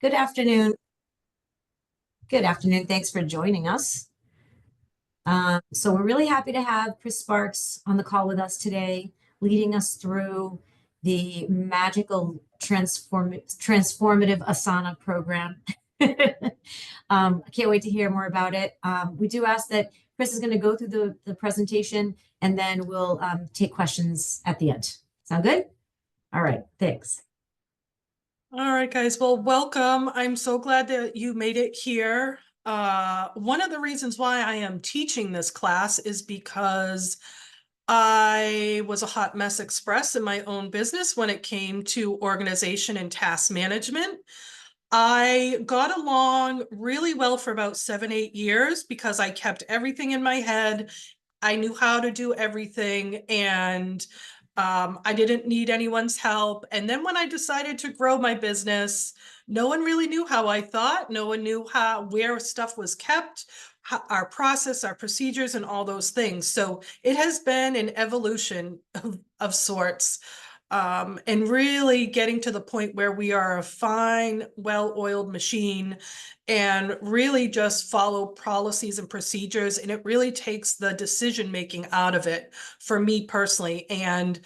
Good afternoon. Good afternoon. Thanks for joining us. So we're really happy to have Kris Sparks on the call with us today, leading us through the magical transformative Asana program. I can't wait to hear more about it. We do ask that Kris is going to go through the presentation and then we'll take questions at the end. Sound good? All right. Thanks. All right, guys. Well, welcome. I'm so glad that you made it here. One of the reasons why I am teaching this class is because I was a hot mess express in my own business when it came to organization and task management. I got along really well for about 7, 8 years because I kept everything in my head. I knew how to do everything, and I didn't need anyone's help. And then when I decided to grow my business, no one really knew how I thought. No one knew where stuff was kept, our process, our procedures, and all those things. So it has been an evolution of sorts. And really getting to the point where we are a fine, well-oiled machine and really just follow policies and procedures. And it really takes the decision-making out of it for me personally. And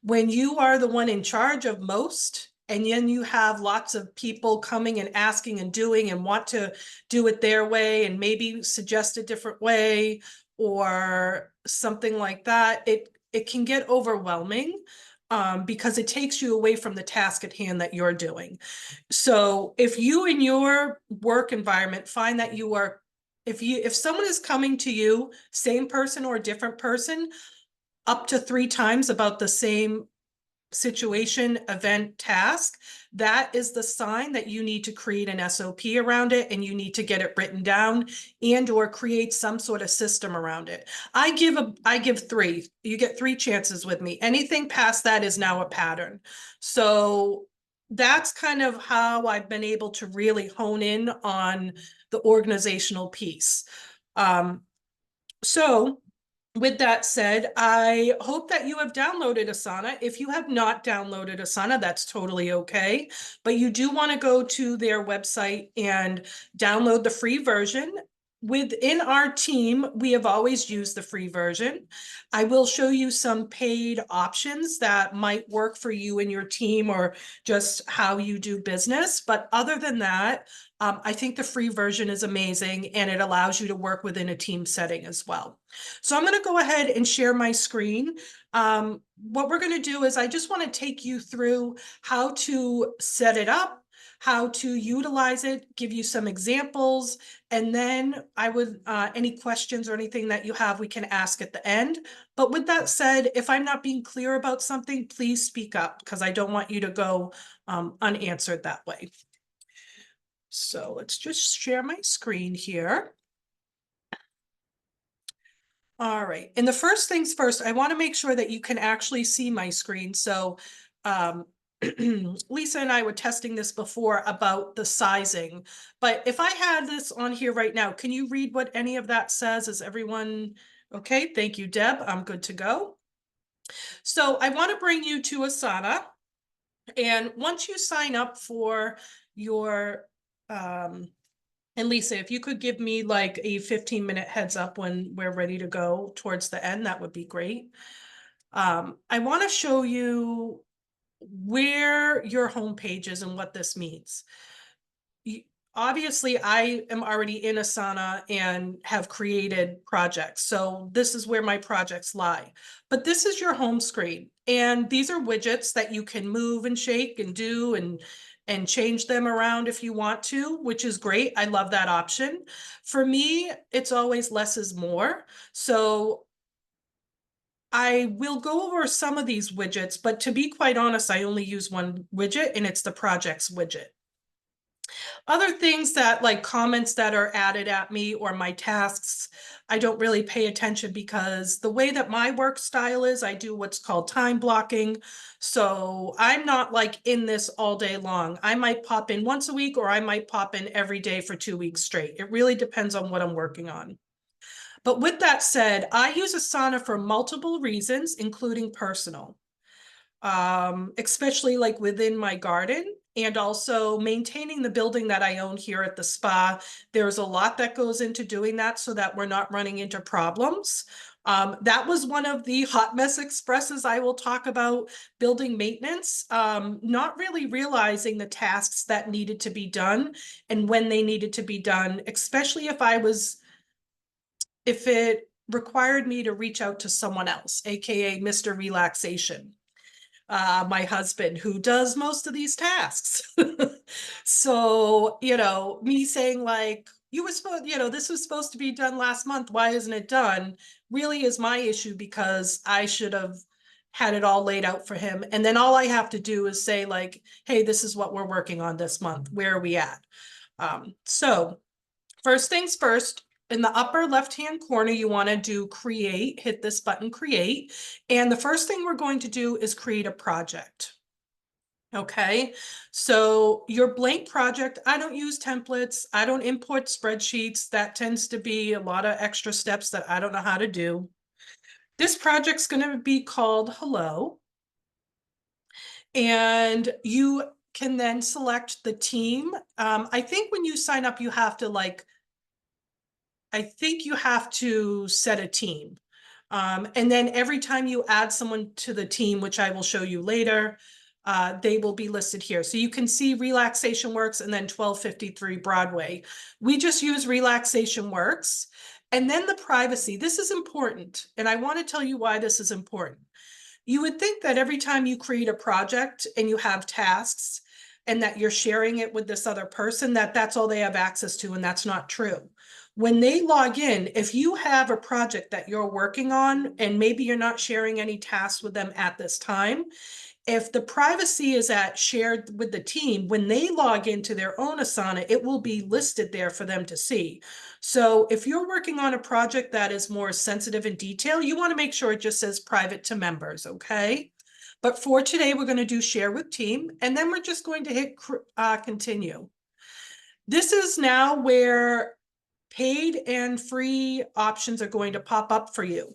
when you are the one in charge of most, and then you have lots of people coming and asking and doing and want to do it their way and maybe suggest a different way or something like that, it can get overwhelming. Because it takes you away from the task at hand that you're doing. So if you in your work environment find that if someone is coming to you, same person or different person, up to 3 times about the same situation, event, task, that is the sign that you need to create an SOP around it, and you need to get it written down and or create some sort of system around it. I give 3. You get 3 chances with me. Anything past that is now a pattern. So that's kind of how I've been able to really hone in on the organizational piece. So with that said, I hope that you have downloaded Asana. If you have not downloaded Asana, that's totally okay. But you do want to go to their website and download the free version. Within our team, we have always used the free version. I will show you some paid options that might work for you and your team or just how you do business. But other than that, I think the free version is amazing, and it allows you to work within a team setting as well. So I'm going to go ahead and share my screen. What we're going to do is I just want to take you through how to set it up, how to utilize it, give you some examples, and then any questions or anything that you have, we can ask at the end. But with that said, if I'm not being clear about something, please speak up because I don't want you to go unanswered that way. So let's just share my screen here. All right. And the first things first, I want to make sure that you can actually see my screen. So Lisa and I were testing this before about the sizing, but if I had this on here right now, can you read what any of that says? Is everyone okay? Thank you, Deb. I'm good to go. So I want to bring you to Asana. And once you sign up for your and Lisa, if you could give me like a 15-minute heads up when we're ready to go towards the end, that would be great. I want to show you where your homepage is and what this means. Obviously, I am already in Asana and have created projects. So this is where my projects lie. But this is your home screen. And these are widgets that you can move and shake and do and change them around if you want to, which is great. I love that option. For me, it's always less is more. So I will go over some of these widgets, but to be quite honest, I only use one widget, and it's the projects widget. Other things that like comments that are added at me or my tasks, I don't really pay attention because the way that my work style is, I do what's called time blocking. So I'm not like in this all day long. I might pop in once a week, or I might pop in every day for 2 weeks straight. It really depends on what I'm working on. But with that said, I use Asana for multiple reasons, including personal, especially like within my garden and also maintaining the building that I own here at the spa. There's a lot that goes into doing that so that we're not running into problems. That was one of the hot mess expresses I will talk about, building maintenance, not really realizing the tasks that needed to be done and when they needed to be done, especially if it required me to reach out to someone else, AKA Mr. Relaxation, my husband, who does most of these tasks. So, me saying like, you were supposed, this was supposed to be done last month. Why isn't it done? Really is my issue, because I should have had it all laid out for him. And then all I have to do is say like, hey, this is what we're working on this month. Where are we at? So first things first, in the upper left-hand corner, you want to do create, hit this button, create. And the first thing we're going to do is create a project. Okay, so your blank project, I don't use templates. I don't import spreadsheets. That tends to be a lot of extra steps that I don't know how to do. This project's going to be called Hello. And you can then select the team. I think when you sign up, you have to set a team. And then every time you add someone to the team, which I will show you later, they will be listed here. So you can see Relaxation Works and then 1253 Broadway. We just use Relaxation Works. And then the privacy. This is important. And I want to tell you why this is important. You would think that every time you create a project and you have tasks and that you're sharing it with this other person, that's all they have access to, and that's not true. When they log in, if you have a project that you're working on and maybe you're not sharing any tasks with them at this time, if the privacy is shared with the team, when they log into their own Asana, it will be listed there for them to see. So if you're working on a project that is more sensitive in detail, you want to make sure it just says private to members, okay? But for today, we're going to do share with team, and then we're just going to hit continue. This is now where paid and free options are going to pop up for you.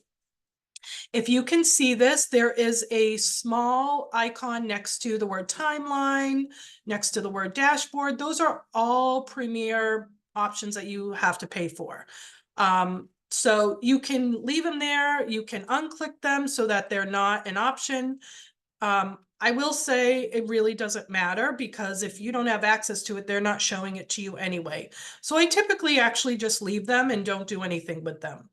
If you can see this, there is a small icon next to the word timeline, next to the word dashboard. Those are all premier options that you have to pay for. So you can leave them there. You can unclick them so that they're not an option. I will say it really doesn't matter, because if you don't have access to it, they're not showing it to you anyway. So I typically actually just leave them and don't do anything with them.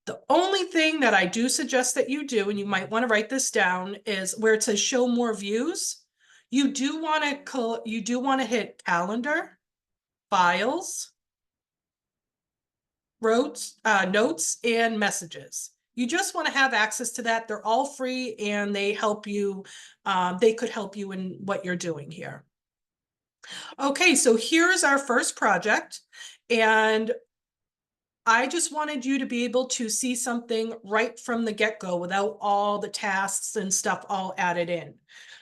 The only thing that I do suggest that you do, and you might want to write this down, is where it says show more views. You do want to hit calendar, files, notes, and messages. You just want to have access to that. They're all free and they help you. They could help you in what you're doing here. Okay, so here's our first project. And I just wanted you to be able to see something right from the get-go without all the tasks and stuff all added in.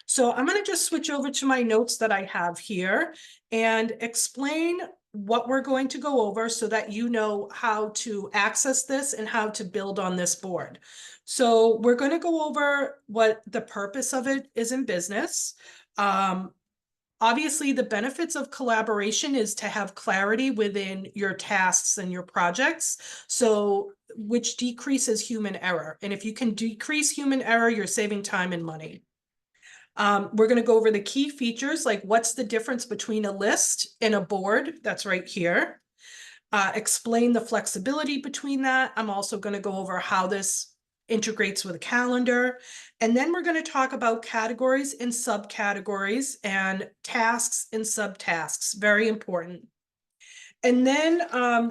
So I'm going to just switch over to my notes that I have here and explain what we're going to go over so that you know how to access this and how to build on this board. So we're going to go over what the purpose of it is in business. Obviously, the benefits of collaboration is to have clarity within your tasks and your projects, so which decreases human error. And if you can decrease human error, you're saving time and money. We're going to go over the key features, like what's the difference between a list and a board. That's right here. Explain the flexibility between that. I'm also going to go over how this integrates with a calendar. And then we're going to talk about categories and subcategories and tasks and subtasks. Very important. And then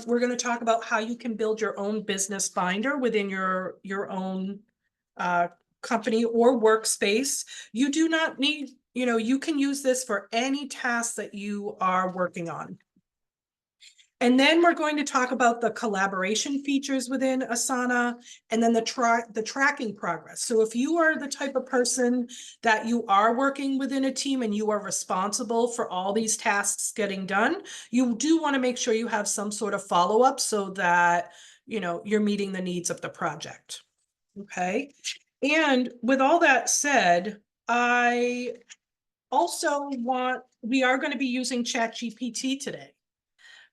we're going to talk about how you can build your own business binder within your own company or workspace. You do not need, you can use this for any task that you are working on. And then we're going to talk about the collaboration features within Asana, and then the tracking progress. So if you are the type of person that you are working within a team and you are responsible for all these tasks getting done, you do want to make sure you have some sort of follow-up so that, you're meeting the needs of the project. Okay. And with all that said, I also we are going to be using ChatGPT today.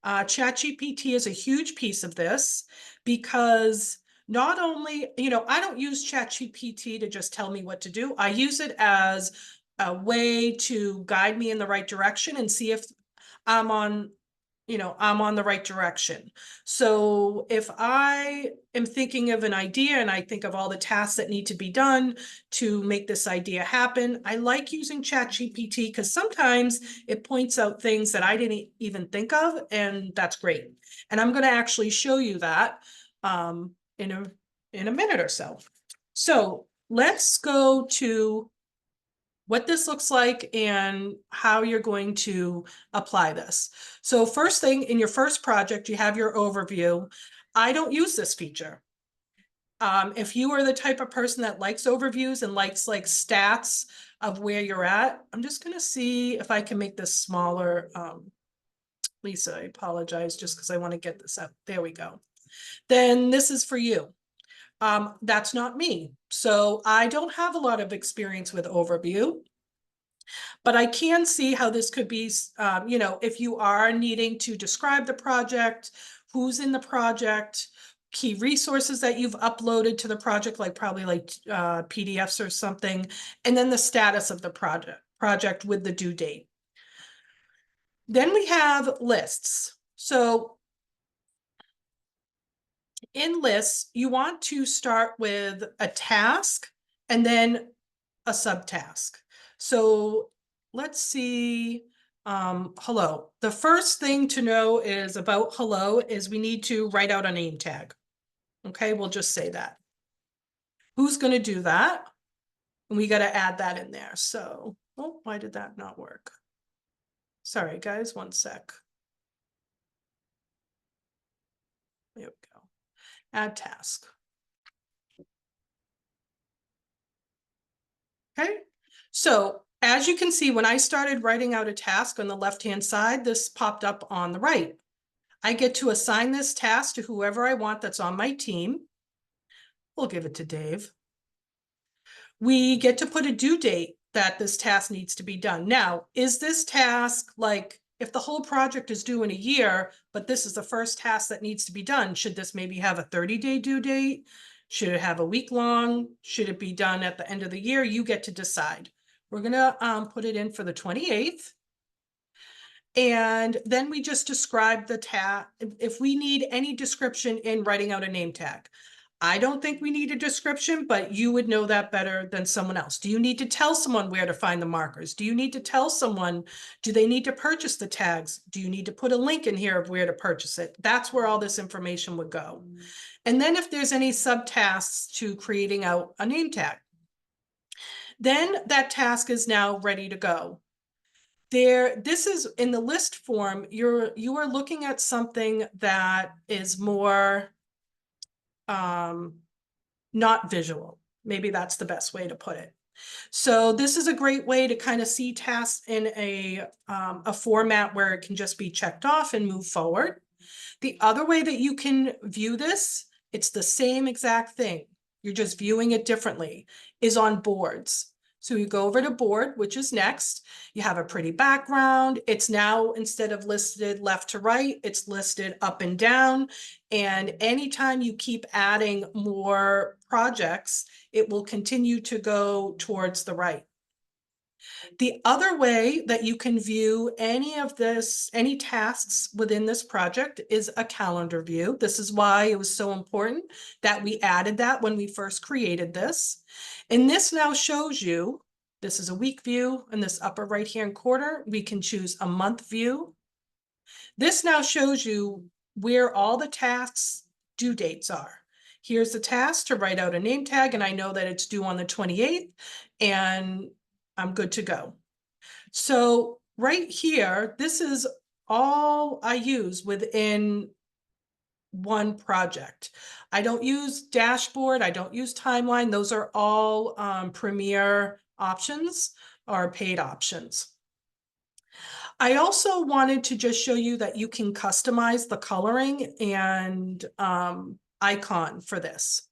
ChatGPT is a huge piece of this because not only, I don't use ChatGPT to just tell me what to do. I use it as a way to guide me in the right direction and see if I'm on I'm on the right direction. So if I am thinking of an idea and I think of all the tasks that need to be done to make this idea happen, I like using ChatGPT because sometimes it points out things that I didn't even think of, and that's great. And I'm going to actually show you that in a minute or so. So let's go to what this looks like and how you're going to apply this. So first thing, in your first project, you have your overview. I don't use this feature. If you are the type of person that likes overviews and likes like stats of where you're at, I'm just going to see if I can make this smaller. Lisa, I apologize just because I want to get this up. There we go. Then this is for you. That's not me. So I don't have a lot of experience with overview. But I can see how this could be, if you are needing to describe the project, who's in the project, key resources that you've uploaded to the project, like probably like PDFs or something, and then the status of the project with the due date. Then we have lists. So in lists, you want to start with a task and then a subtask. So let's see, hello. The first thing to know is about hello is we need to write out a name tag. Okay, we'll just say that. Who's going to do that? And we got to add that in there. So, oh, why did that not work? Sorry, guys, one sec. There we go. Add task. Okay, so as you can see, when I started writing out a task on the left-hand side, this popped up on the right. I get to assign this task to whoever I want that's on my team. We'll give it to Dave. We get to put a due date that this task needs to be done. Now, is this task like, if the whole project is due in a year, but this is the first task that needs to be done, should this maybe have a 30-day due date? Should it have a week long? Should it be done at the end of the year? You get to decide. We're gonna put it in for the 28th. And then we just describe the tag. If we need any description in writing out a name tag, I don't think we need a description, but you would know that better than someone else. Do you need to tell someone where to find the markers? Do you need to tell someone, do they need to purchase the tags? Do you need to put a link in here of where to purchase it? That's where all this information would go. And then if there's any subtasks to creating out a name tag, then that task is now ready to go. This is in the list form, you are looking at something that is more not visual. Maybe that's the best way to put it. So this is a great way to kind of see tasks in a format where it can just be checked off and move forward. The other way that you can view this, it's the same exact thing. You're just viewing it differently, is on boards. So you go over to board, which is next. You have a pretty background. It's now, instead of listed left to right, it's listed up and down. And anytime you keep adding more projects, it will continue to go towards the right. The other way that you can view any tasks within this project is a calendar view. This is why it was so important that we added that when we first created this. And this now shows you, this is a week view in this upper right-hand corner. We can choose a month view. This now shows you where all the tasks' due dates are. Here's the task to write out a name tag, and I know that it's due on the 28th, and I'm good to go. So right here, this is all I use within one project. I don't use dashboard. I don't use timeline. Those are all premier options or paid options. I also wanted to just show you that you can customize the coloring and icon for this.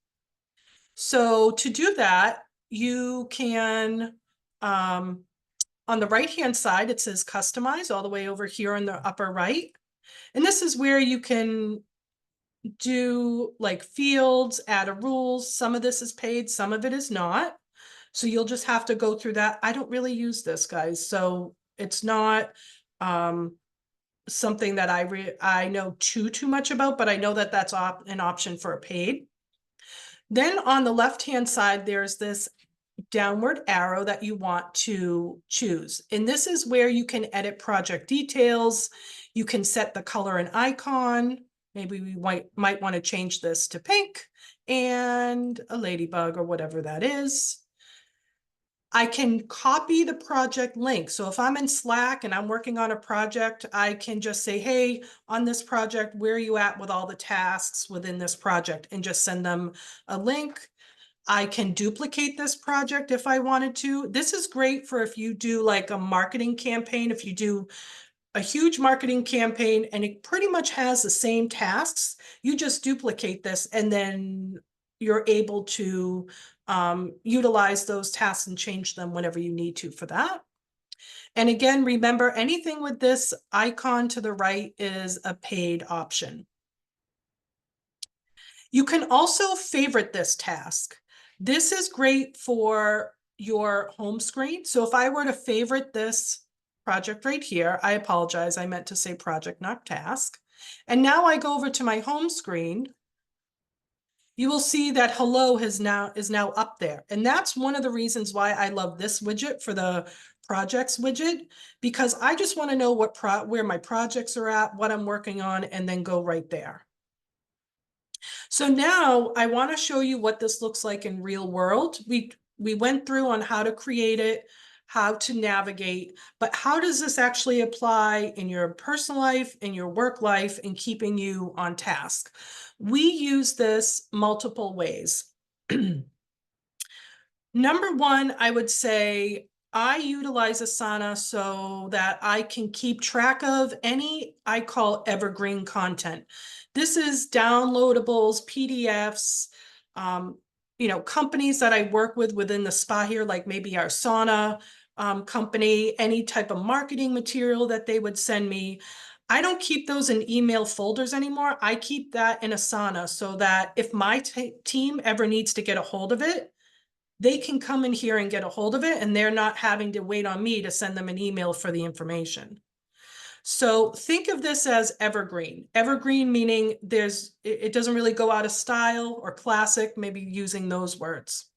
So to do that, you can on the right-hand side, it says customize all the way over here in the upper right. And this is where you can do like fields, add a rules. Some of this is paid, some of it is not. So you'll just have to go through that. I don't really use this, guys. So it's not something that I know too much about, but I know that that's an option for a paid. Then on the left-hand side, there's this downward arrow that you want to choose. And this is where you can edit project details. You can set the color and icon. Maybe we might want to change this to pink and a ladybug or whatever that is. I can copy the project link. So if I'm in Slack and I'm working on a project, I can just say, hey, on this project, where are you at with all the tasks within this project? And just send them a link. I can duplicate this project if I wanted to. This is great for if you do like a marketing campaign, if you do a huge marketing campaign and it pretty much has the same tasks, you just duplicate this and then you're able to utilize those tasks and change them whenever you need to for that. And again, remember, anything with this icon to the right is a paid option. You can also favorite this task. This is great for your home screen. So if I were to favorite this project right here, I apologize, I meant to say project, not task. And now I go over to my home screen, you will see that hello is now up there. And that's one of the reasons why I love this widget for the projects widget, because I just want to know where my projects are at, what I'm working on, and then go right there. So now I want to show you what this looks like in real world. We went through on how to create it, how to navigate, but how does this actually apply in your personal life, in your work life, and keeping you on task? We use this multiple ways. Number one, I would say I utilize Asana so that I can keep track of any I call evergreen content. This is downloadables, PDFs, companies that I work with within the spa here, like maybe our sauna company, any type of marketing material that they would send me. I don't keep those in email folders anymore. I keep that in Asana so that if my team ever needs to get a hold of it, they can come in here and get a hold of it, and they're not having to wait on me to send them an email for the information. So think of this as evergreen. Evergreen meaning it doesn't really go out of style or classic, maybe using those words.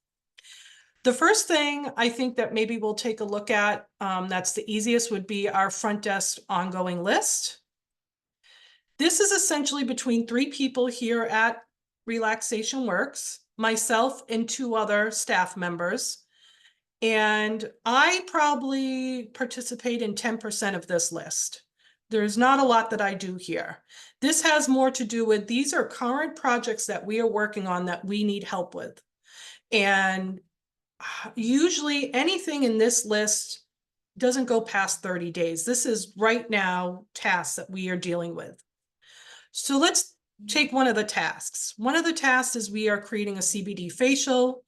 The first thing I think that maybe we'll take a look at, that's the easiest, would be our front desk ongoing list. This is essentially between 3 people here at Relaxation Works, myself and 2 other staff members. And I probably participate in 10% of this list. There's not a lot that I do here. This has more to do with, these are current projects that we are working on that we need help with. And usually anything in this list doesn't go past 30 days. This is right now tasks that we are dealing with. So let's take one of the tasks. One of the tasks is we are creating a CBD facial,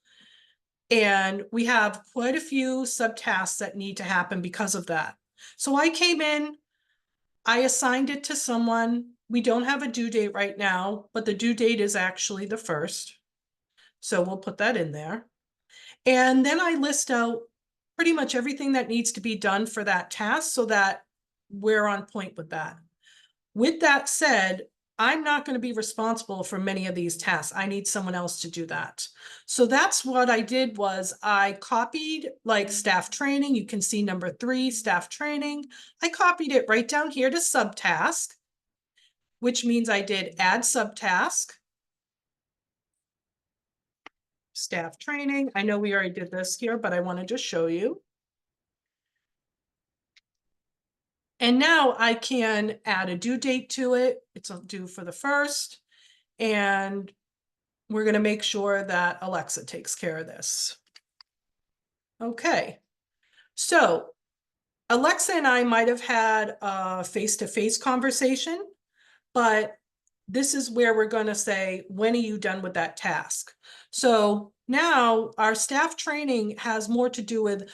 and we have quite a few subtasks that need to happen because of that. So I came in, I assigned it to someone. We don't have a due date right now, but the due date is actually the 1st. So we'll put that in there. And then I list out pretty much everything that needs to be done for that task so that we're on point with that. With that said, I'm not going to be responsible for many of these tasks. I need someone else to do that. So that's what I did, was I copied like staff training. You can see number 3, staff training. I copied it right down here to subtask, which means I did add subtask. Staff training. I know we already did this here, but I want to just show you. And now I can add a due date to it. It's due for the 1st. And we're going to make sure that Alexa takes care of this. Okay. So Alexa and I might have had a face-to-face conversation, but this is where we're going to say, when are you done with that task? So now our staff training has more to do with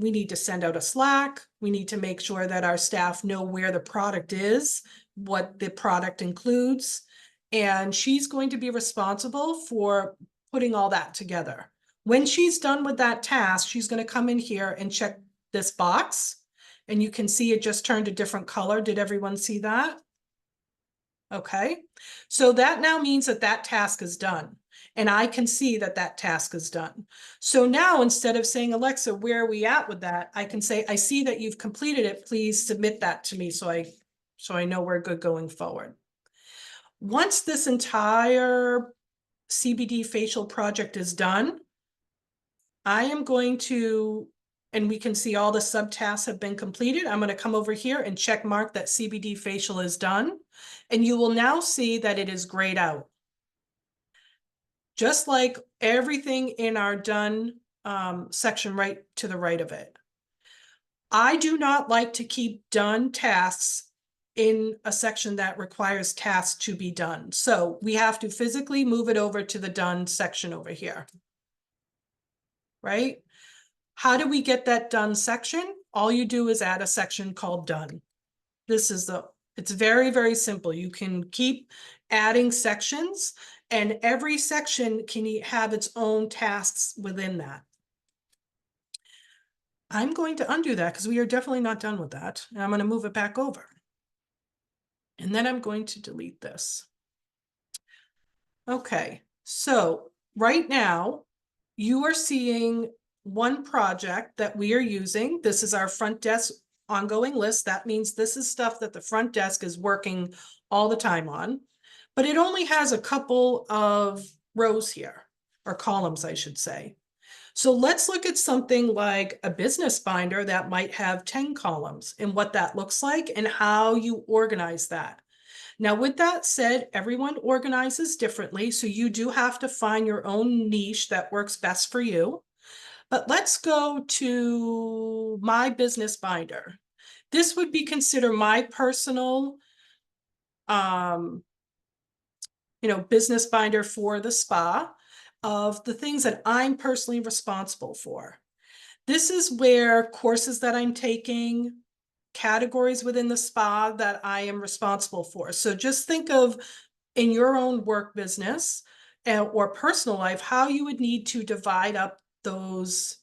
We need to send out a Slack. We need to make sure that our staff know where the product is, what the product includes. And she's going to be responsible for putting all that together. When she's done with that task, she's going to come in here and check this box. And you can see it just turned a different color. Did everyone see that? Okay, so that now means that that task is done. And I can see that that task is done. So now instead of saying, Alexa, where are we at with that? I can say, I see that you've completed it. Please submit that to me so I know we're good going forward. Once this entire CBD facial project is done, I am going to, and we can see all the subtasks have been completed. I'm going to come over here and check mark that CBD facial is done. And you will now see that it is grayed out. Just like everything in our done section right to the right of it. I do not like to keep done tasks in a section that requires tasks to be done. So we have to physically move it over to the done section over here. Right? How do we get that done section? All you do is add a section called done. It's very, very simple. You can keep adding sections and every section can have its own tasks within that. I'm going to undo that because we are definitely not done with that. And I'm going to move it back over. And then I'm going to delete this. Okay, so right now you are seeing one project that we are using. This is our front desk ongoing list. That means this is stuff that the front desk is working all the time on, but it only has a couple of rows here, or columns, I should say. So let's look at something like a business binder that might have 10 columns and what that looks like and how you organize that. Now, with that said, everyone organizes differently, so you do have to find your own niche that works best for you. But let's go to my business binder. This would be considered my personal, business binder for the spa of the things that I'm personally responsible for. This is where courses that I'm taking, categories within the spa that I am responsible for. So just think of in your own work business or personal life, how you would need to divide up those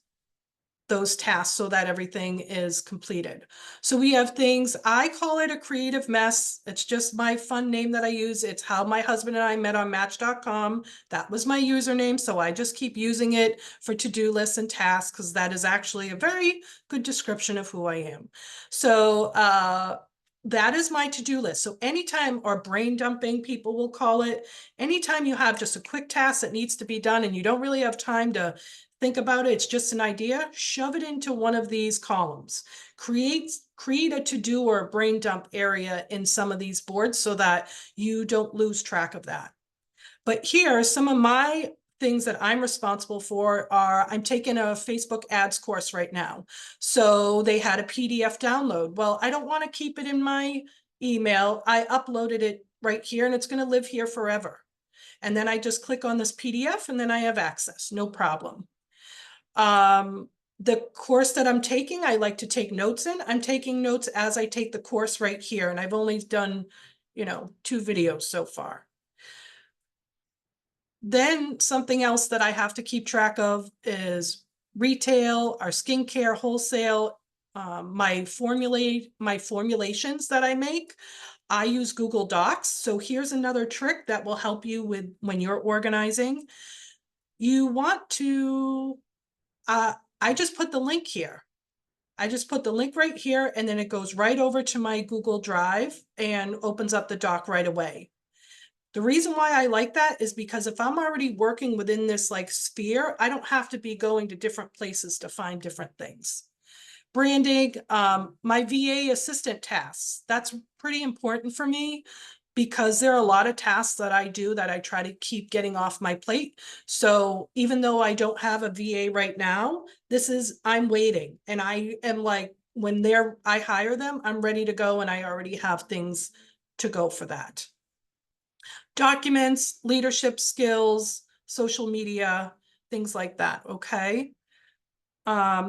tasks so that everything is completed. So we have things, I call it a creative mess. It's just my fun name that I use. It's how my husband and I met on Match.com. That was my username. So I just keep using it for to-do lists and tasks because that is actually a very good description of who I am. So that is my to-do list. So anytime, or brain dumping, people will call it, anytime you have just a quick task that needs to be done and you don't really have time to think about it, it's just an idea, shove it into one of these columns. Create a to-do or a brain dump area in some of these boards so that you don't lose track of that. But here, some of my things that I'm responsible for are, I'm taking a Facebook ads course right now. So they had a PDF download. Well, I don't want to keep it in my email. I uploaded it right here and it's going to live here forever. And then I just click on this PDF and then I have access, no problem. The course that I'm taking, I like to take notes in. I'm taking notes as I take the course right here. And I've only done, 2 videos so far. Then something else that I have to keep track of is retail, our skincare, wholesale, my formulations that I make. I use Google Docs. So here's another trick that will help you with when you're organizing. You want to, I just put the link here. I just put the link right here and then it goes right over to my Google Drive and opens up the doc right away. The reason why I like that is because if I'm already working within this like sphere, I don't have to be going to different places to find different things. Branding, my VA assistant tasks, that's pretty important for me because there are a lot of tasks that I do that I try to keep getting off my plate. So even though I don't have a VA right now, I'm waiting. And I am like, when I hire them, I'm ready to go and I already have things to go for that. Documents, leadership skills, social media, things like that, okay?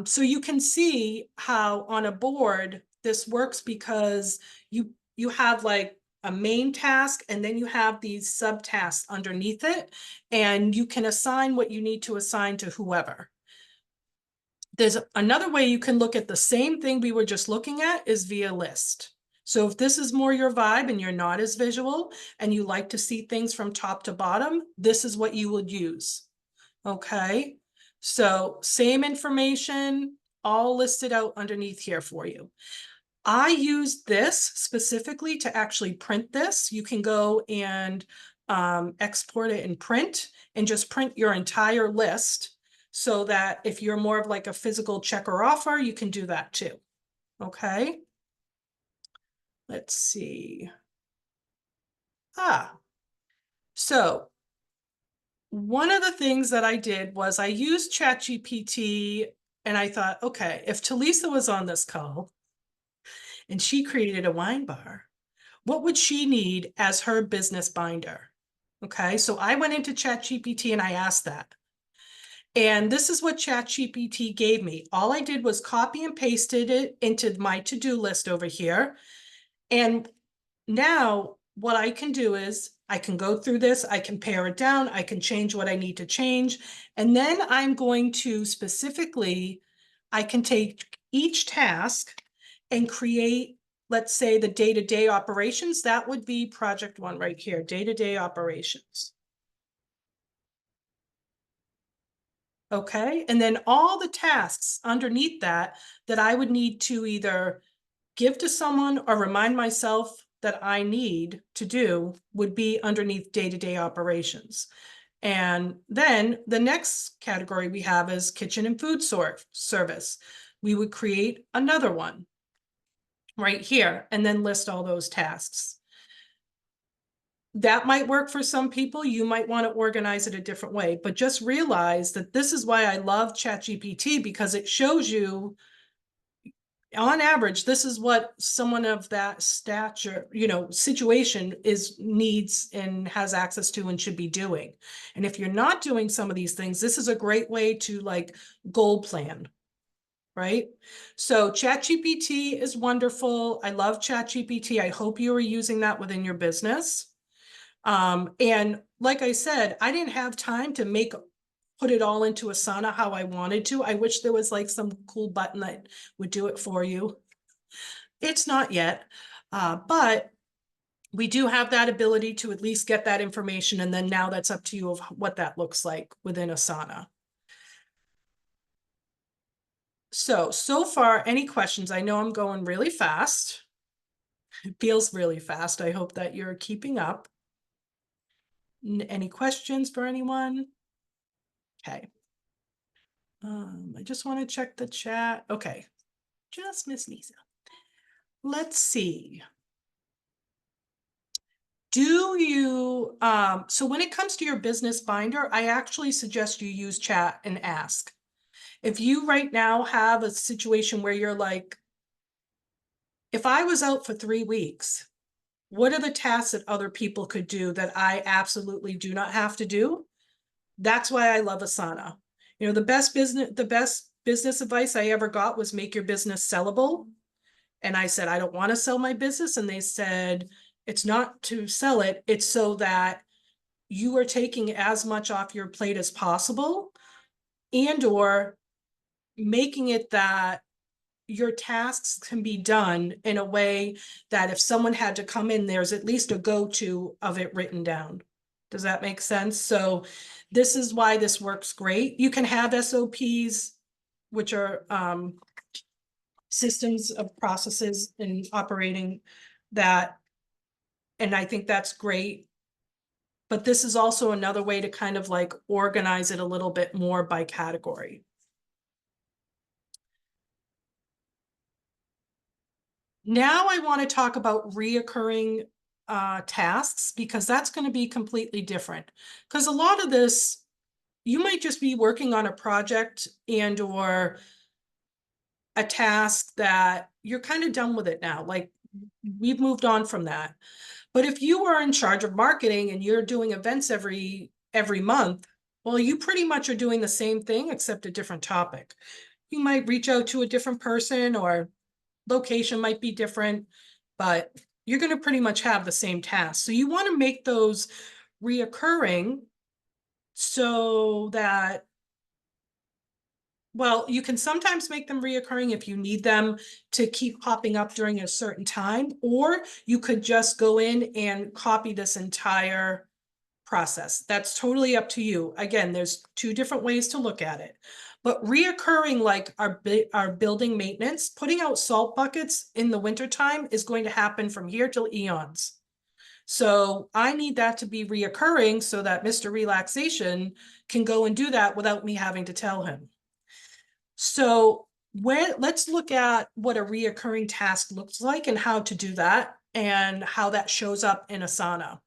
So you can see how on a board this works, because you have like a main task and then you have these subtasks underneath it, and you can assign what you need to assign to whoever. There's another way you can look at the same thing we were just looking at is via list. So if this is more your vibe and you're not as visual and you like to see things from top to bottom, this is what you would use. Okay, so same information, all listed out underneath here for you. I use this specifically to actually print this. You can go and export it and print, and just print your entire list, so that if you're more of like a physical checker offer, you can do that too. Okay, let's see. So one of the things that I did was I used ChatGPT, and I thought, okay, if Talisa was on this call and she created a wine bar, what would she need as her business binder? Okay, so I went into ChatGPT and I asked that. And this is what ChatGPT gave me. All I did was copy and pasted it into my to-do list over here. And now what I can do is I can go through this, I can pare it down, I can change what I need to change. And then I'm going to specifically, I can take each task and create, let's say, the day-to-day operations. That would be project one right here, day-to-day operations. Okay, and then all the tasks underneath that I would need to either give to someone or remind myself that I need to do would be underneath day-to-day operations. And then the next category we have is kitchen and food service. We would create another one right here and then list all those tasks. That might work for some people. You might want to organize it a different way, but just realize that this is why I love ChatGPT, because it shows you, on average, this is what someone of that stature, situation needs and has access to and should be doing. And if you're not doing some of these things, this is a great way to like goal plan, right? So ChatGPT is wonderful. I love ChatGPT. I hope you are using that within your business. And like I said, I didn't have time to put it all into Asana how I wanted to. I wish there was like some cool button that would do it for you. It's not yet, but we do have that ability to at least get that information. And then now that's up to you of what that looks like within Asana. So far, any questions? I know I'm going really fast. It feels really fast. I hope that you're keeping up. Any questions for anyone? Okay. I just want to check the chat. Okay. Just Miss Lisa. Let's see. Do you, so when it comes to your business binder, I actually suggest you use chat and ask. If you right now have a situation where you're like, if I was out for 3 weeks, what are the tasks that other people could do that I absolutely do not have to do? That's why I love Asana. The best business advice I ever got was make your business sellable. And I said, I don't want to sell my business. And they said, it's not to sell it. It's so that you are taking as much off your plate as possible, and or making it that your tasks can be done in a way that if someone had to come in, there's at least a go-to of it written down. Does that make sense? So this is why this works great. You can have SOPs, which are systems of processes and operating that. And I think that's great. But this is also another way to kind of like organize it a little bit more by category. Now I want to talk about reoccurring tasks, because that's going to be completely different. Because a lot of this, you might just be working on a project and or a task that you're kind of done with it now. Like we've moved on from that. But if you are in charge of marketing and you're doing events every month, well, you pretty much are doing the same thing except a different topic. you might reach out to a different person, or location might be different, but you're going to pretty much have the same task. So you want to make those reoccurring so that, well, you can sometimes make them reoccurring if you need them to keep popping up during a certain time, or you could just go in and copy this entire process. That's totally up to you. Again, there's two different ways to look at it. But reoccurring, like our building maintenance, putting out salt buckets in the wintertime is going to happen from here till eons. So I need that to be reoccurring so that Mr. Relaxation can go and do that without me having to tell him. So let's look at what a reoccurring task looks like and how to do that and how that shows up in Asana.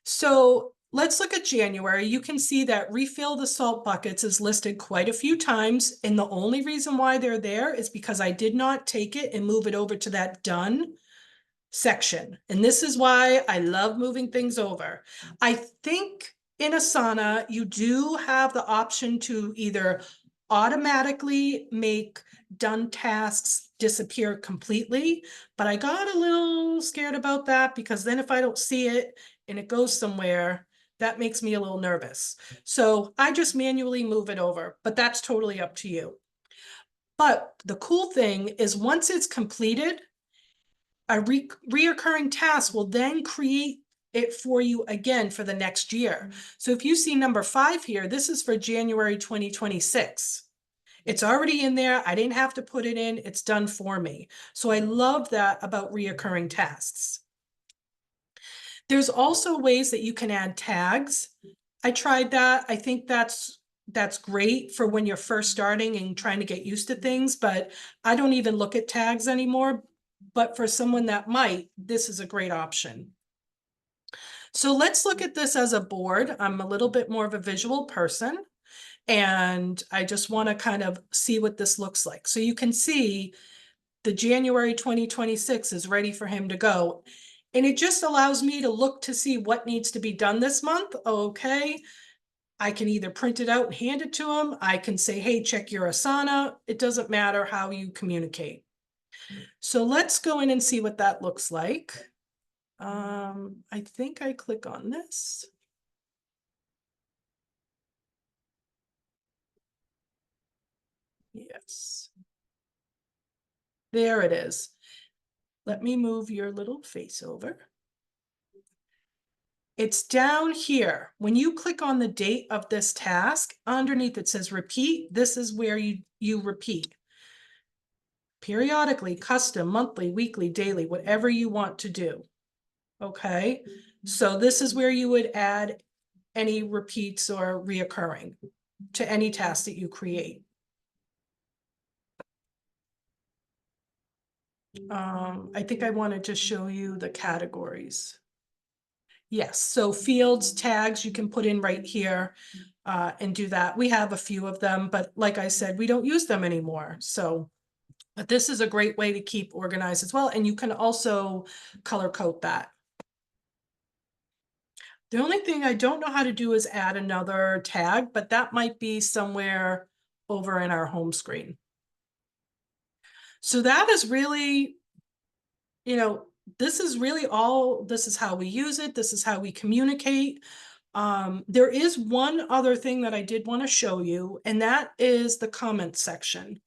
So let's look at January. You can see that refill the salt buckets is listed quite a few times. And the only reason why they're there is because I did not take it and move it over to that done section. And this is why I love moving things over. I think in Asana, you do have the option to either automatically make done tasks disappear completely, but I got a little scared about that because then if I don't see it and it goes somewhere, that makes me a little nervous. So I just manually move it over, but that's totally up to you. But the cool thing is once it's completed, a reoccurring task will then create it for you again for the next year. So if you see number 5 here, this is for January 2026. It's already in there. I didn't have to put it in. It's done for me. So I love that about reoccurring tasks. There's also ways that you can add tags. I tried that. I think that's great for when you're first starting and trying to get used to things, but I don't even look at tags anymore. But for someone that might, this is a great option. So let's look at this as a board. I'm a little bit more of a visual person, and I just want to kind of see what this looks like. So you can see the January 2026 is ready for him to go. And it just allows me to look to see what needs to be done this month. Okay. I can either print it out and hand it to him. I can say, hey, check your Asana. It doesn't matter how you communicate. So let's go in and see what that looks like. I think I click on this. Yes. There it is. Let me move your little face over. It's down here. When you click on the date of this task, underneath it says repeat. This is where you repeat. Periodically, custom, monthly, weekly, daily, whatever you want to do. Okay, so this is where you would add any repeats or reoccurring to any task that you create. I think I wanted to show you the categories. Yes, so fields, tags, you can put in right here and do that. We have a few of them, but like I said, we don't use them anymore. So, but this is a great way to keep organized as well. And you can also color code that. The only thing I don't know how to do is add another tag, but that might be somewhere over in our home screen. So that is really, this is really all, this is how we use it. This is how we communicate. There is one other thing that I did want to show you, and that is the comment section.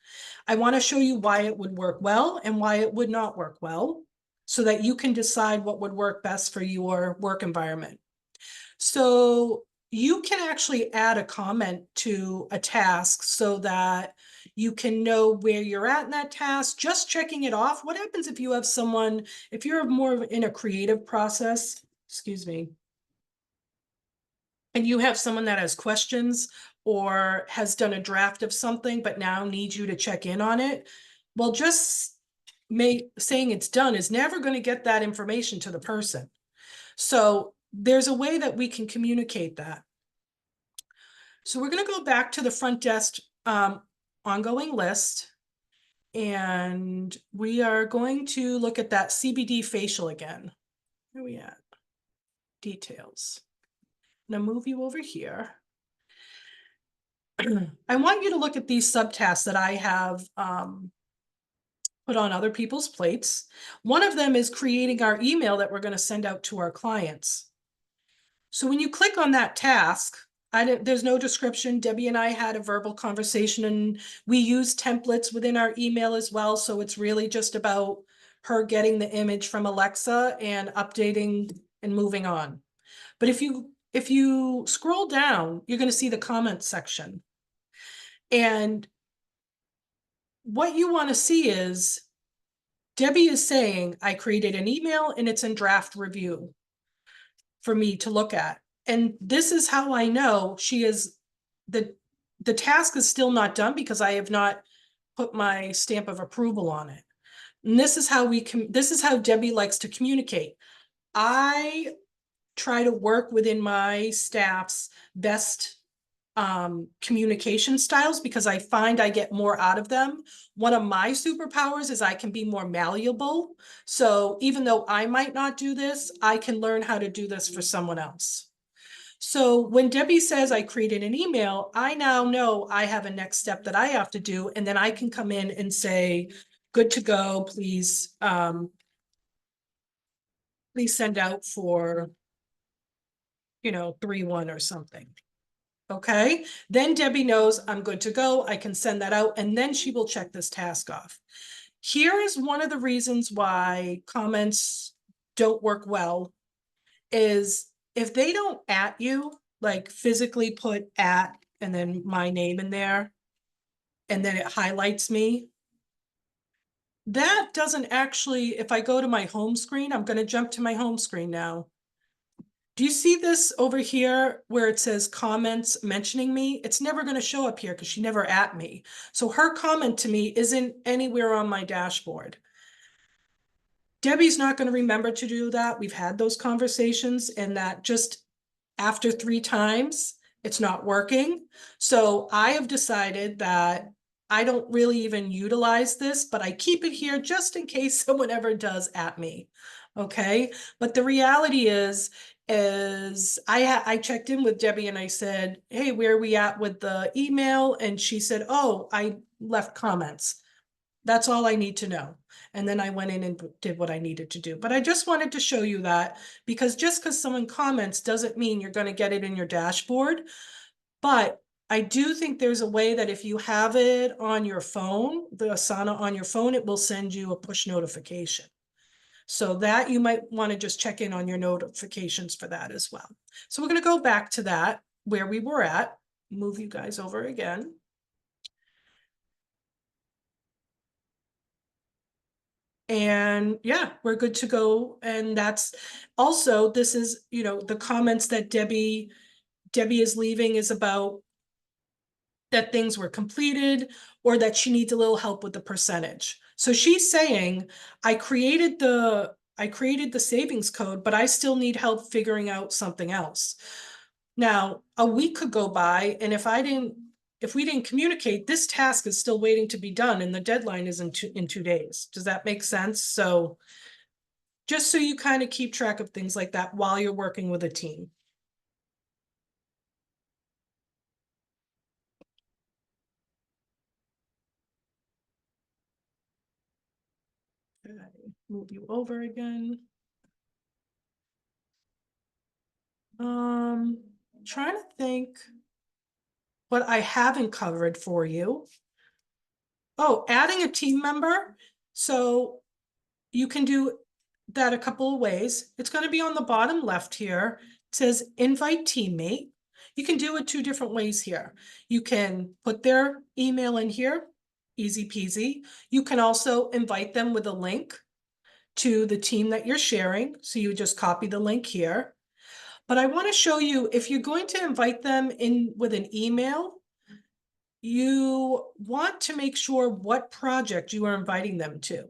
I want to show you why it would work well and why it would not work well, so that you can decide what would work best for your work environment. So you can actually add a comment to a task so that you can know where you're at in that task, just checking it off. What happens if you have someone, if you're more in a creative process, excuse me, and you have someone that has questions or has done a draft of something, but now needs you to check in on it? Well, just saying it's done is never going to get that information to the person. So there's a way that we can communicate that. So we're going to go back to the front desk ongoing list, and we are going to look at that CBD facial again. Where are we at? Details. Now move you over here. I want you to look at these subtasks that I have put on other people's plates. One of them is creating our email that we're going to send out to our clients. So when you click on that task, there's no description. Debbie and I had a verbal conversation, and we use templates within our email as well. So it's really just about her getting the image from Alexa and updating and moving on. But if you scroll down, you're going to see the comment section. And what you want to see is Debbie is saying, I created an email and it's in draft review for me to look at. And this is how I know she is, the task is still not done because I have not put my stamp of approval on it. And this is how this is how Debbie likes to communicate. I try to work within my staff's best communication styles because I find I get more out of them. One of my superpowers is I can be more malleable. So even though I might not do this, I can learn how to do this for someone else. So when Debbie says I created an email, I now know I have a next step that I have to do. And then I can come in and say, good to go, please send out for, 3-1 or something. Okay, then Debbie knows I'm good to go. I can send that out, and then she will check this task off. Here is one of the reasons why comments don't work well is if they don't at you, like physically put at and then my name in there, and then it highlights me. That doesn't actually, if I go to my home screen, I'm going to jump to my home screen now. Do you see this over here where it says comments mentioning me? It's never going to show up here because she never at me. So her comment to me isn't anywhere on my dashboard. Debbie's not going to remember to do that. We've had those conversations, and that just after 3 times, it's not working. So I have decided that I don't really even utilize this, but I keep it here just in case someone ever does at me. Okay. But the reality is I checked in with Debbie and I said, hey, where are we at with the email? And she said, oh, I left comments. That's all I need to know. And then I went in and did what I needed to do. But I just wanted to show you that because just because someone comments doesn't mean you're going to get it in your dashboard. But I do think there's a way that if you have it on your phone, the Asana on your phone, it will send you a push notification. So that you might want to just check in on your notifications for that as well. So we're going to go back to that where we were at, move you guys over again. And yeah, we're good to go. And that's also, this is, the comments that Debbie is leaving is about that things were completed or that she needs a little help with the percentage. So she's saying, I created the savings code, but I still need help figuring out something else. Now, a week could go by, and if we didn't communicate, this task is still waiting to be done, and the deadline is in 2 days. Does that make sense? So just so you kind of keep track of things like that while you're working with a team. Okay, move you over again. Trying to think what I haven't covered for you. Oh, adding a team member. So you can do that a couple of ways. It's going to be on the bottom left here. It says invite teammate. You can do it 2 different ways here. You can put their email in here, easy peasy. You can also invite them with a link to the team that you're sharing. So you just copy the link here. But I want to show you, if you're going to invite them in with an email, you want to make sure what project you are inviting them to.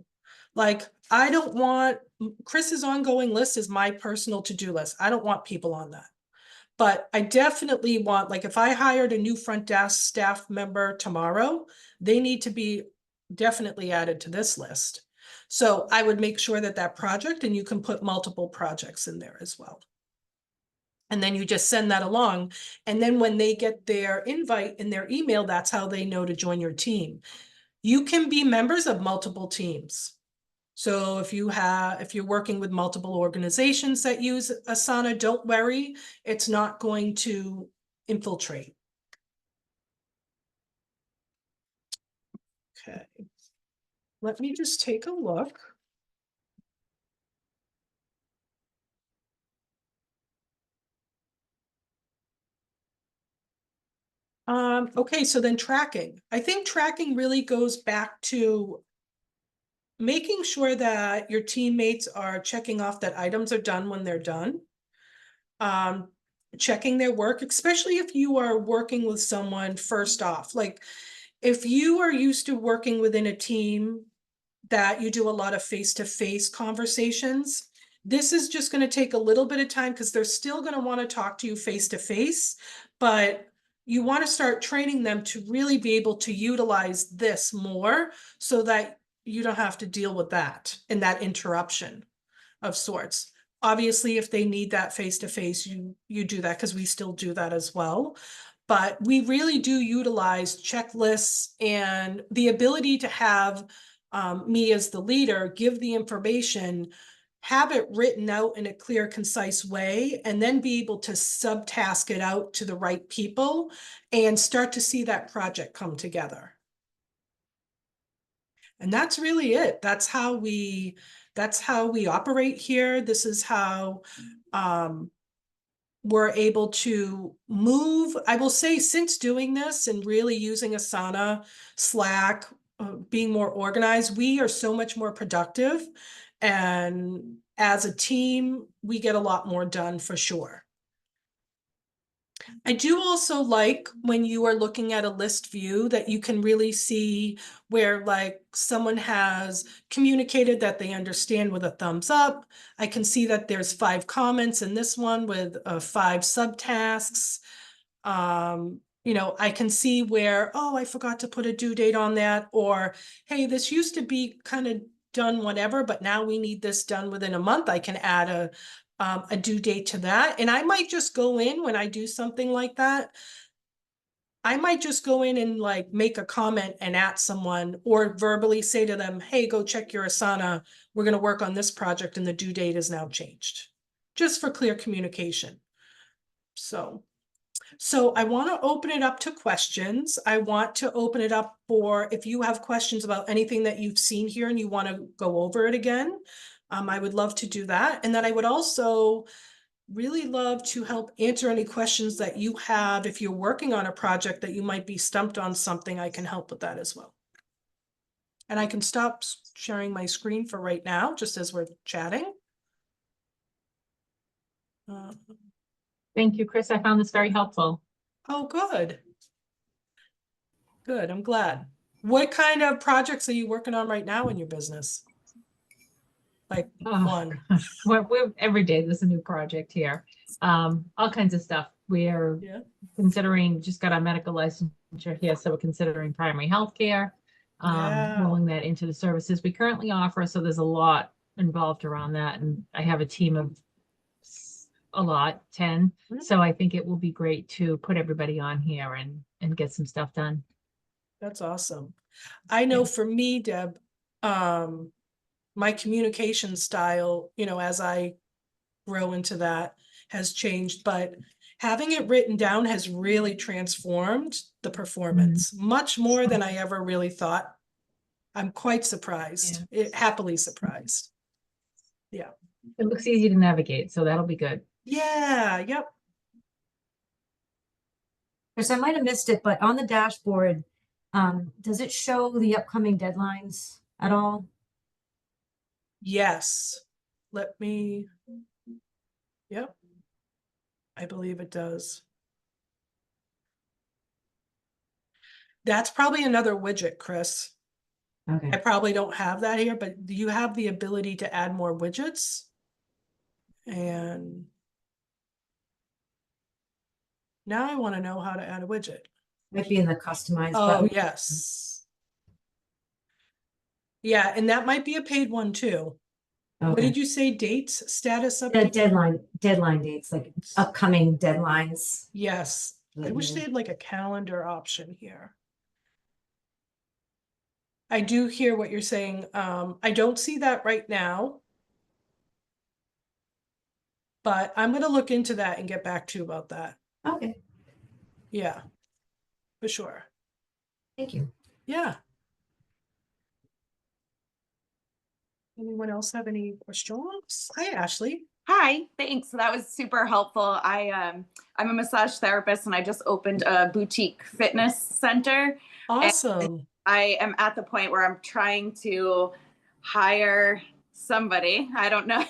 Like, I don't want, Kris's ongoing list is my personal to-do list. I don't want people on that. But I definitely want, like, if I hired a new front desk staff member tomorrow, they need to be definitely added to this list. So I would make sure that project, and you can put multiple projects in there as well. And then you just send that along. And then when they get their invite in their email, that's how they know to join your team. You can be members of multiple teams. So if you're working with multiple organizations that use Asana, don't worry, it's not going to infiltrate. Okay. Let me just take a look. Okay, so then tracking. I think tracking really goes back to making sure that your teammates are checking off that items are done when they're done. Checking their work, especially if you are working with someone first off. Like if you are used to working within a team that you do a lot of face-to-face conversations, this is just going to take a little bit of time because they're still going to want to talk to you face-to-face, but you want to start training them to really be able to utilize this more so that you don't have to deal with that and that interruption of sorts. Obviously, if they need that face-to-face, you do that because we still do that as well. But we really do utilize checklists and the ability to have me as the leader give the information, have it written out in a clear, concise way, and then be able to subtask it out to the right people and start to see that project come together. And that's really it. That's how we operate here. This is how we're able to move. I will say since doing this and really using Asana, Slack, being more organized, we are so much more productive. And as a team, we get a lot more done for sure. I do also like when you are looking at a list view that you can really see where like someone has communicated that they understand with a thumbs up. I can see that there's 5 comments in this one with 5 subtasks. You know, I can see where, oh, I forgot to put a due date on that, or hey, this used to be kind of done whatever, but now we need this done within a month. I can add a due date to that. And I might just go in when I do something like that. I might just go in and like make a comment and at someone or verbally say to them, hey, go check your Asana. We're going to work on this project and the due date is now changed, just for clear communication. So I want to open it up to questions. I want to open it up for if you have questions about anything that you've seen here and you want to go over it again. I would love to do that. And then I would also really love to help answer any questions that you have. If you're working on a project that you might be stumped on something, I can help with that as well. And I can stop sharing my screen for right now, just as we're chatting. Thank you, Kris. I found this very helpful. Oh, good. Good, I'm glad. What kind of projects are you working on right now in your business? Like one. We're every day there's a new project here. All kinds of stuff. We're considering, just got our medical licensure here, so we're considering primary health care, rolling that into the services we currently offer. So there's a lot involved around that. And I have a team of 10. So I think it will be great to put everybody on here and get some stuff done. That's awesome. I know for me, Deb, my communication style, you know, as I grow into that has changed, but having it written down has really transformed the performance much more than I ever really thought. I'm quite surprised, happily surprised. Yeah. It looks easy to navigate, so that'll be good. Yeah, yep. Kris, I might have missed it, but on the dashboard, does it show the upcoming deadlines at all? Yes. Let me, yep. I believe it does. That's probably another widget, Kris. Okay. I probably don't have that here, but you have the ability to add more widgets. And now I want to know how to add a widget. Might be in the customized Oh, button. yes. Yeah, and that might be a paid one too. What Okay. did you say, dates, status The update? deadline dates, like upcoming deadlines. Yes, I that wish you- they had like a calendar option here. I do hear what you're saying. I don't see that right now. But I'm gonna look into that and get back to you about that. Okay, Yeah, for sure. thank you. Yeah. Anyone else have any questions? Hi, Ashley. Hi, thanks. That was super helpful. I'm a massage therapist and I just opened a boutique fitness center. Awesome. I am at the point where I'm trying to hire somebody. I don't know,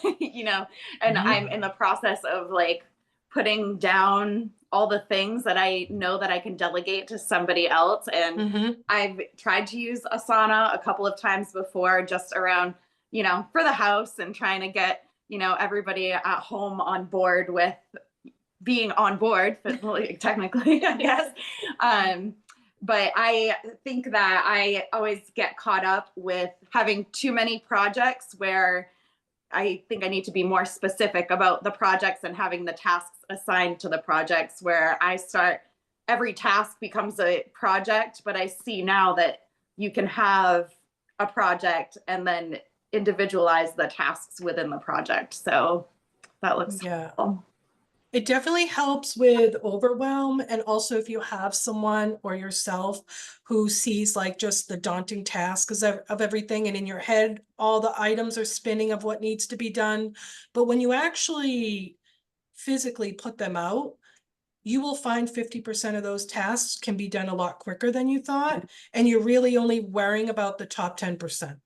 and I'm in the process of like putting down all the things that I know that I can delegate to somebody else. And I've tried to use Asana a couple of times before, just around, for the house and trying to get, everybody at home on board with being on board, technically, I guess. But I think that I always get caught up with having too many projects where I think I need to be more specific about the projects and having the tasks assigned to the projects, where every task becomes a project. But I see now that you can have a project and then individualize the tasks within the project. So that looks helpful. It definitely helps with overwhelm. And also if you have someone or yourself who sees like just the daunting tasks of everything, and in your head, all the items are spinning of what needs to be done. But when you actually physically put them out, you will find 50% of those tasks can be done a lot quicker than you thought. And you're really only worrying about the top 10%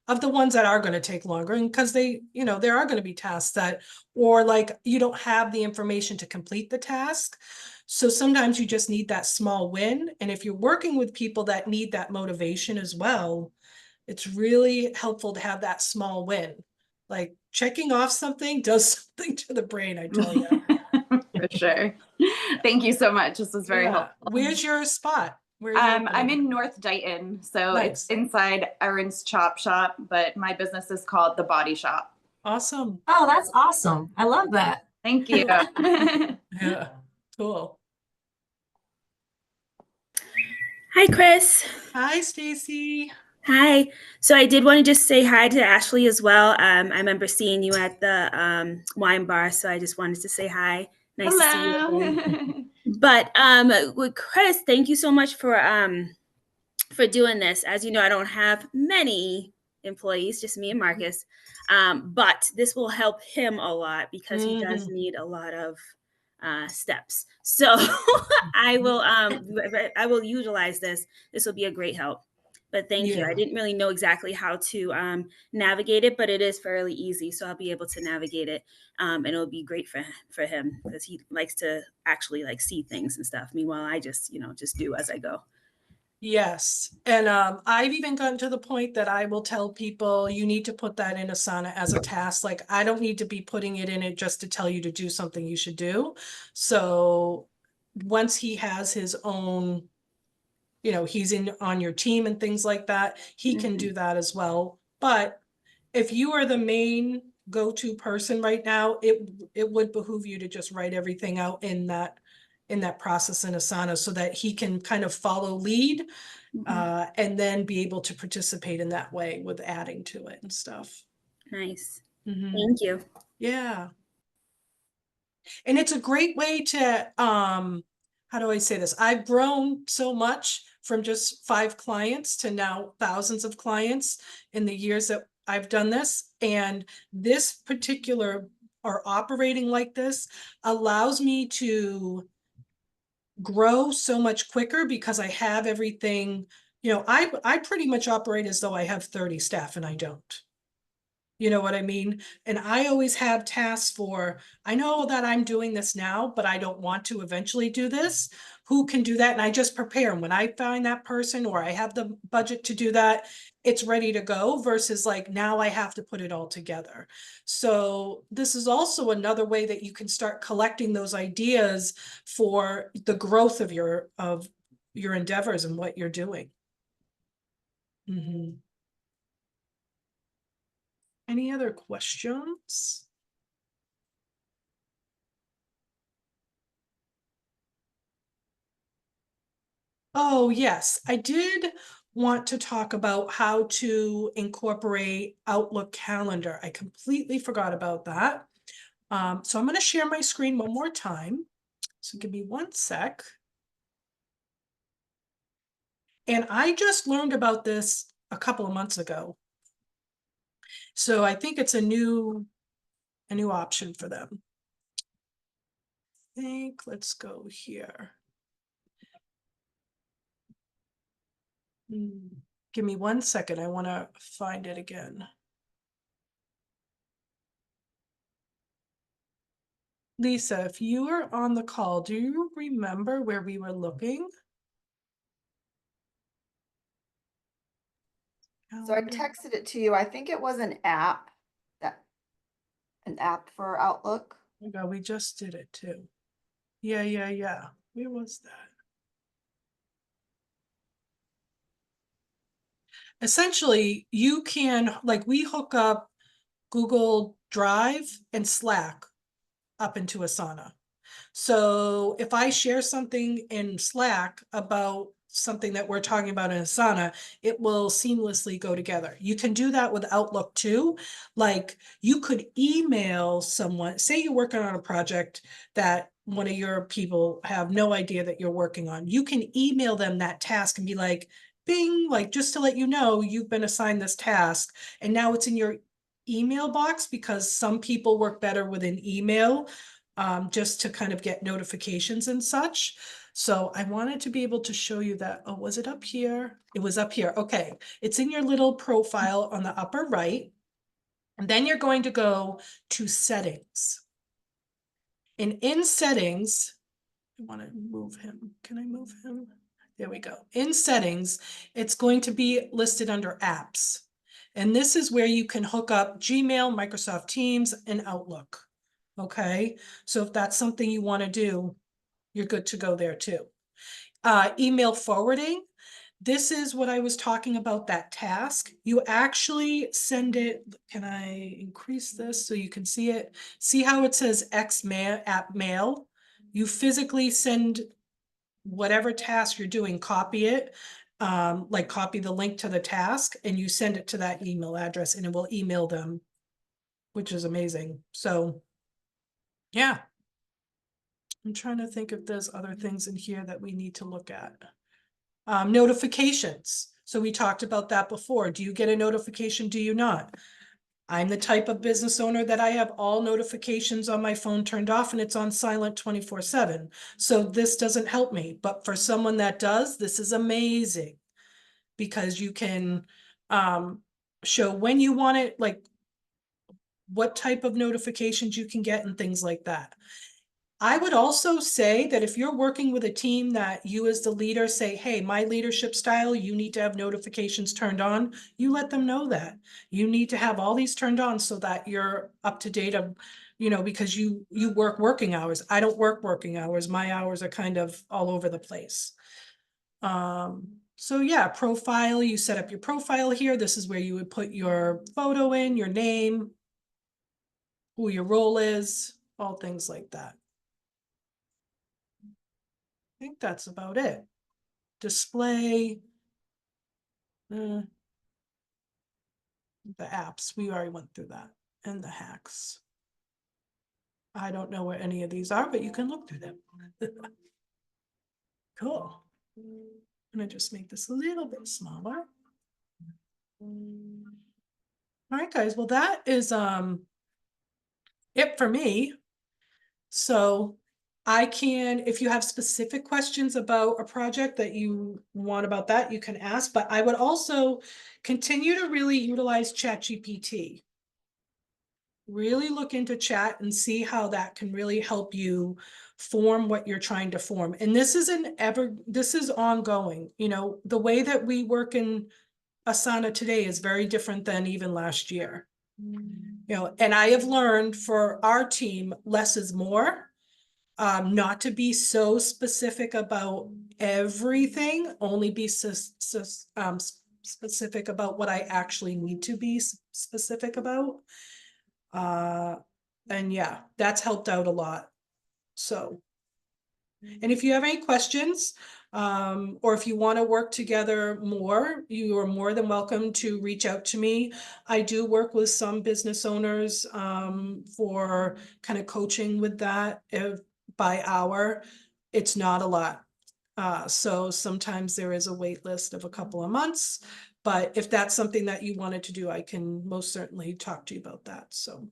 of the ones that are going to take longer. And because there are going to be tasks that, or like you don't have the information to complete the task. So sometimes you just need that small win. And if you're working with people that need that motivation as well, it's really helpful to have that small win. Like checking off something does something to the brain, I tell you. For sure. Thank you so much. This was very helpful. Where's your spot? Where are you I'm in North Dighton, so Nice. it's inside Erin's Chop Shop, but my business is called The Body Shop. Awesome. Oh, that's awesome. I love that. Thank you. Yeah, cool. Hi, Kris. Hi, Stacy. Hi. So I did want to just say hi to Ashley as well. I remember seeing you at the wine bar, so I just wanted to say hi. Nice to see you again. Hello. But with Kris, thank you so much for doing this. As you know, I don't have many employees, just me and Marcus. But this will help him a lot because he does need a lot of steps. So I will utilize this. This will be a great help. But thank you. I didn't really know exactly how to navigate it, but it is fairly easy. So I'll be able to navigate it. And it'll be great for him because he likes to actually like see things and stuff. Meanwhile, I just do as I go. Yes. And I've even gotten to the point that I will tell people you need to put that in Asana as a task. Like I don't need to be putting it in it just to tell you to do something you should do. So once he has his own, he's on your team and things like that, he can do that as well. But if you are the main go-to person right now, it would behoove you to just write everything out in that process in Asana so that he can kind of follow lead and then be able to participate in that way with adding to it and stuff. Nice. Thank you. Yeah. And it's a great way to, how do I say this? I've grown so much from just 5 clients to now thousands of clients in the years that I've done this. And this particular, or operating like this, allows me to grow so much quicker because I have everything, I pretty much operate as though I have 30 staff and I don't. You know what I mean? And I always have tasks for, I know that I'm doing this now, but I don't want to eventually do this. Who can do that? And I just prepare. And when I find that person or I have the budget to do that, it's ready to go versus like now I have to put it all together. So this is also another way that you can start collecting those ideas for the growth of your endeavors and what you're doing. Any other questions? Oh, yes, I did want to talk about how to incorporate Outlook calendar. I completely forgot about that. So I'm going to share my screen one more time. So give me one sec. And I just learned about this a couple of months ago. So I think it's a new option for them. I think, let's go here. Give me one second. I want to find it again. Lisa, if you were on the call, do you remember where we were looking? So I texted it to you. I think it was an app for Outlook. Oh my God, we just did it too. Yeah. Where was that? Essentially, you can, like, we hook up Google Drive and Slack up into Asana. So if I share something in Slack about something that we're talking about in Asana, it will seamlessly go together. You can do that with Outlook too. Like, you could email someone, say you're working on a project that one of your people have no idea that you're working on. You can email them that task and be like, bing, like, just to let you know, you've been assigned this task. And now it's in your email box, because some people work better with an email, just to kind of get notifications and such. So I wanted to be able to show you that. Oh, was it up here? It was up here. Okay. It's in your little profile on the upper right. And then you're going to go to settings. And in settings, I want to move him. Can I move him? There we go. In settings, it's going to be listed under apps. And this is where you can hook up Gmail, Microsoft Teams, and Outlook. Okay, so if that's something you want to do, you're good to go there too. Email forwarding. This is what I was talking about, that task. You actually send it. Can I increase this so you can see it? See how it says Xmail app mail? You physically send whatever task you're doing, copy it, like copy the link to the task, and you send it to that email address, and it will email them, which is amazing. So yeah. I'm trying to think if there's other things in here that we need to look at. Notifications. So we talked about that before. Do you get a notification? Do you not? I'm the type of business owner that I have all notifications on my phone turned off, and it's on silent 24/7. So this doesn't help me. But for someone that does, this is amazing, because you can show when you want it, like what type of notifications you can get and things like that. I would also say that if you're working with a team that you as the leader say, hey, my leadership style, you need to have notifications turned on, you let them know that. You need to have all these turned on so that you're up to date of, because you work working hours. I don't work working hours. My hours are kind of all over the place. So yeah, profile, you set up your profile here. This is where you would put your photo in, your name, who your role is, all things like that. I think that's about it. Display. The apps, we already went through that, and the hacks. I don't know where any of these are, but you can look through them. Cool. I'm gonna just make this a little bit smaller. All right, guys, well, that is it for me. So I can, if you have specific questions about a project that you want about that, you can ask, but I would also continue to really utilize ChatGPT. Really look into chat and see how that can really help you form what you're trying to form. And this is ongoing. The way that we work in Asana today is very different than even last year. And I have learned for our team, less is more. Not to be so specific about everything, only be specific about what I actually need to be specific about. And yeah, that's helped out a lot. So, and if you have any questions, or if you want to work together more, you are more than welcome to reach out to me. I do work with some business owners for kind of coaching with that by hour. It's not a lot. So sometimes there is a wait list of a couple of months, but if that's something that you wanted to do, I can most certainly talk to you about that. So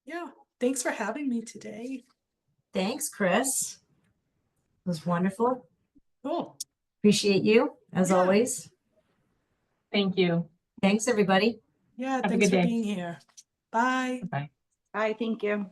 yeah, thanks for having me today. Thanks, Kris. It was wonderful. Cool. Appreciate you as Yeah. always. Thank you. Thanks, everybody. Yeah, a thanks good for day. being here. Bye. Bye. Bye, thank you.